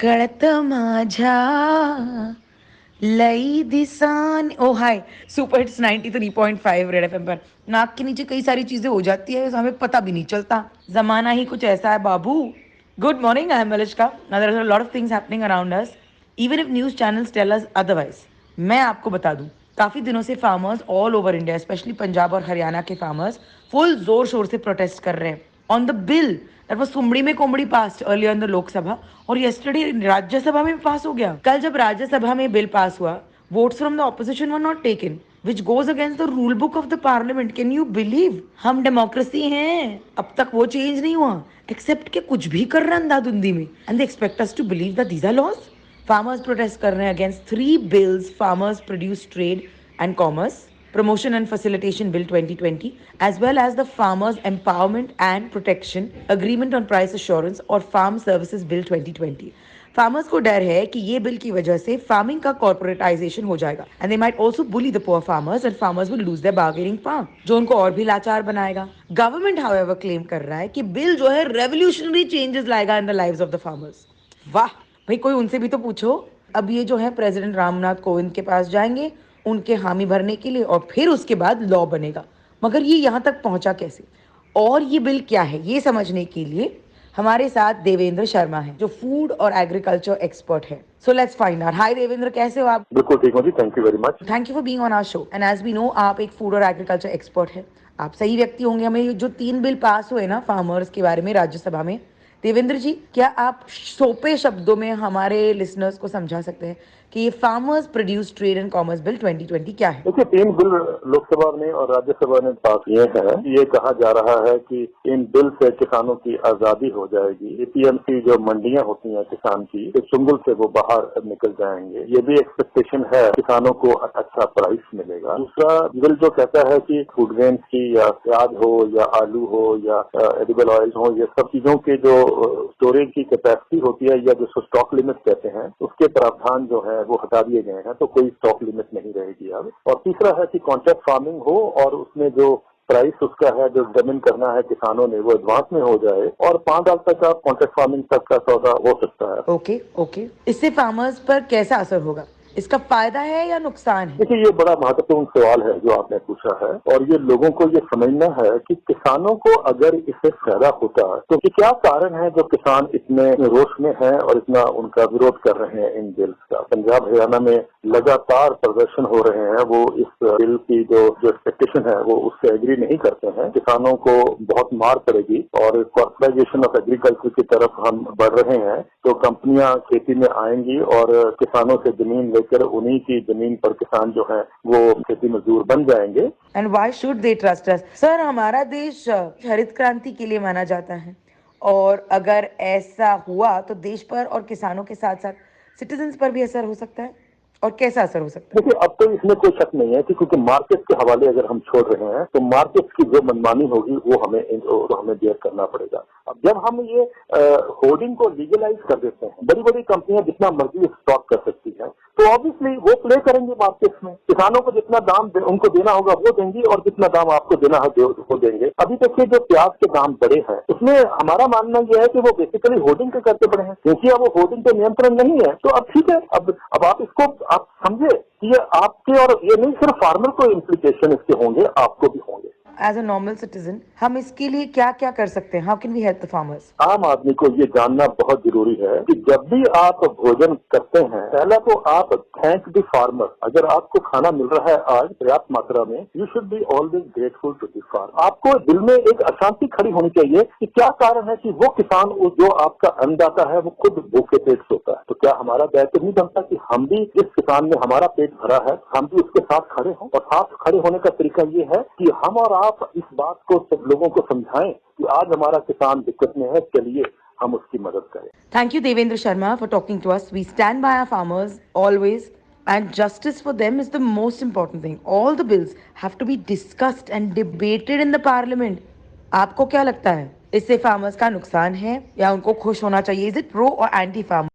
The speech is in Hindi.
कळत माझ्या लई दिसान ओ हाय सुपर हिट्स 93.5 रेड एफएम पर नाक के नीचे कई सारी चीजें हो जाती है हमें पता भी नहीं चलता जमाना ही कुछ ऐसा है बाबू good morning I am Malishka now there are a lot of things happening around us even if news channels tell us otherwise मैं आपको बता दूं काफी दिनों से farmers all over India specially Punjab और हरियाणा के फार्मर्स फुल जोर शोर से प्रोटेस्ट कर रहे हैं on the bill that was सुमड़ी में कोमड़ी pass earlier in the Lok Sabha और yesterday राज्यसभा में पास हो गया कल जब राज्यसभा में बिल पास हुआ votes from the opposition were not taken which goes against the rule book of the parliament. Can you believe? हम डेमोक्रेसी हैं अब तक वो चेंज नहीं हुआ एक्सेप्ट के कुछ भी कर रहे हैं अंधाधुंधी में and they expect us to believe that these are laws farmers protest कर रहे हैं against 3 bills farmers produce trade and commerce promotion and facilitation bill 2020 as well as the farmers empowerment and protection agreement on price assurance और farm services bill 2020 फार्मर्स को डर है कि ये बिल की वजह से फार्मिंग का कॉर्पोरेटाइजेशन हो जाएगा and they might also bully the poor farmers and farmers will lose their bargaining power जो उनको और भी लाचार बनाएगा गवर्नमेंट हाउएवर क्लेम कर रहा है कि बिल जो है रेवोल्यूशनरी चेंजेस लाएगा in the lives of the farmers वाह भाई कोई उनसे भी तो पूछो अब ये जो है प्रेसिडेंट रामनाथ कोविंद के पास जाएंगे उनके हामी भरने के लिए और फिर उसके बाद लॉ बनेगा मगर ये यहाँ तक पहुंचा कैसे और ये बिल क्या है ये समझने के लिए हमारे साथ देवेंद्र शर्मा हैं जो फूड और एग्रीकल्चर एक्सपर्ट हैं so let's find out hi Devendra कैसे हो आप बिल्कुल ठीक हूँ जी thank you very much thank you for being on our show and as we know आप एक फूड और एग्रीकल्चर एक्सपर्ट हैं आप सही व्यक्ति होंगे हमें जो 3 बिल पास हुए ना फार्मर्स के बारे में राज्यसभा में देवेंद्र जी क्या आप सोपे शब्दों में हमारे लिसनर्स को समझा सकते हैं कि ये farmers produce trade and commerce bill 2020 क्या है देखिए 3 बिल लोकसभा ने और राज्यसभा ने पास किए हैं ये कहा जा रहा है कि इन बिल से किसानों की आजादी हो जाएगी एपीएमसी जो मंडियां होती हैं किसान की तो चुंगल से वो बाहर निकल जाएंगे ये भी एक्सपेक्टेशन है किसानों को अच्छा प्राइस मिलेगा दूसरा बिल जो कहता है कि फूड ग्रेन की या प्याज हो या आलू हो या एडिबल ऑयल हो ये सब चीजों के जो स्टोरेज की कैपेसिटी होती है या जिसको स्टॉक लिमिट कहते हैं उसके प्रावधान जो है वो हटा दिए गए हैं तो कोई स्टॉक लिमिट नहीं रहेगी अब और तीसरा है कि कॉन्ट्रैक्ट फार्मिंग हो और उसमें जो प्राइस उसका है जो डिटरमिन करना है किसानों ने वो एडवांस में हो जाए और 5 साल तक का कॉन्ट्रैक्ट फार्मिंग तक का सौदा हो सकता है ओके इससे फार्मर्स पर कैसा असर होगा इसका फायदा है या नुकसान है देखिए ये बड़ा महत्वपूर्ण सवाल है जो आपने पूछा है और ये लोगों को ये समझना है कि किसानों को अगर इससे फायदा होता है तो क्या कारण है जो किसान इतने रोष में हैं और इतना उनका विरोध कर रहे हैं इन बिल्स का पंजाब हरियाणा में लगातार प्रदर्शन हो रहे हैं वो इस बिल की जो एक्सपेक्टेशन है वो उससे एग्री नहीं करते हैं किसानों को बहुत मार पड़ेगी और कॉर्पोरेटाइजेशन ऑफ एग्रीकल्चर की तरफ हम बढ़ रहे हैं तो कंपनियां खेती में आएंगी और किसानों से जमीन लेकर उन्हीं की जमीन पर किसान जो है वो खेती मजदूर बन जाएंगे and why should they trust us sir हमारा देश हरित क्रांति के लिए माना जाता है और अगर ऐसा हुआ तो देश पर और किसानों के साथ साथ सिटीजन्स पर भी असर हो सकता है और कैसा असर हो सकता है देखिए अब तो इसमें कोई शक नहीं है कि क्योंकि मार्केट के हवाले अगर हम छोड़ रहे हैं तो मार्केट की जो मनमानी होगी वो हमें बेयर करना पड़ेगा अब जब हम ये होर्डिंग को लीगलाइज कर देते हैं बड़ी बड़ी कंपनियां जितना मर्जी स्टॉक कर सकती हैं तो ऑब्वियसली वो प्ले करेंगे मार्केट में किसानों को जितना दाम उनको देना होगा वो देंगी और जितना दाम आपको देना है वो देंगे अभी तक के जो प्याज के दाम बढ़े हैं उसमें हमारा मानना यह है कि वो बेसिकली होर्डिंग के करके बढ़े हैं क्योंकि अब वो होर्डिंग पे नियंत्रण नहीं है तो अब ठीक है अब आप इसको आप समझे कि ये आपके और ये नहीं सिर्फ फार्मर को इम्प्लीकेशन इसके होंगे आपको भी होंगे एज अ नॉर्मल सिटीजन हम इसके लिए क्या क्या कर सकते हैं how can we help the farmers आम आदमी को ये जानना बहुत जरूरी है कि जब भी आप भोजन करते हैं पहला तो आप थैंक द फार्मर अगर आपको खाना मिल रहा है आज पर्याप्त मात्रा में you should be always grateful to the farmer आपको दिल में एक अशांति खड़ी होनी चाहिए कि क्या कारण है कि वो किसान जो आपका अन्नदाता है वो खुद भूखे पेट सोता है तो क्या हमारा दायित्व नहीं बनता कि हम भी जिस किसान में हमारा पेट भरा है हम भी उसके साथ खड़े हों और साथ खड़े होने का तरीका ये है कि हम और आप इस बात को सब लोगों को समझाएं कि आज हमारा किसान दिक्कत में है चलिए हम उसकी मदद करें thank you Devendra Sharma for talking to us we stand by our farmers always and justice for them is the most important thing all the bills have to be discussed and debated in the parliament आपको क्या लगता है इससे फार्मर्स का नुकसान है या उनको खुश होना चाहिए इज इट प्रो और एंटी फार्मर